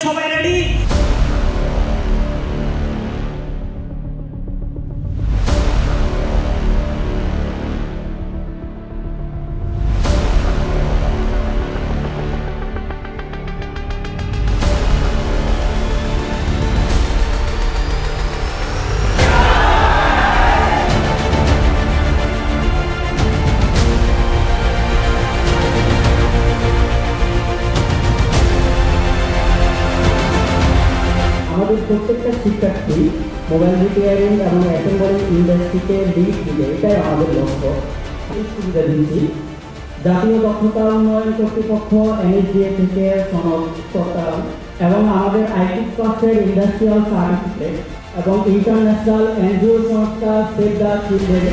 সবাই রেডি? আমাদের প্রত্যেকটা শিক্ষার্থী মোবাইল রিপেয়ারিং এবং অ্যাসেম্বলিং ইন্ডাস্ট্রিতে লিড দিবে, এটাই আমাদের লক্ষ্য। সুবিধা দিচ্ছি জাতীয় দক্ষতা উন্নয়ন কর্তৃপক্ষ NSDA থেকে সনদ করতাম এবং আমাদের আইটি ক্লাসের ইন্ডাস্ট্রিয়াল সার্টিফিকেট এবং ইন্টারন্যাশনাল এনজিও সংস্থা সেভ দ্য চিলড্রেন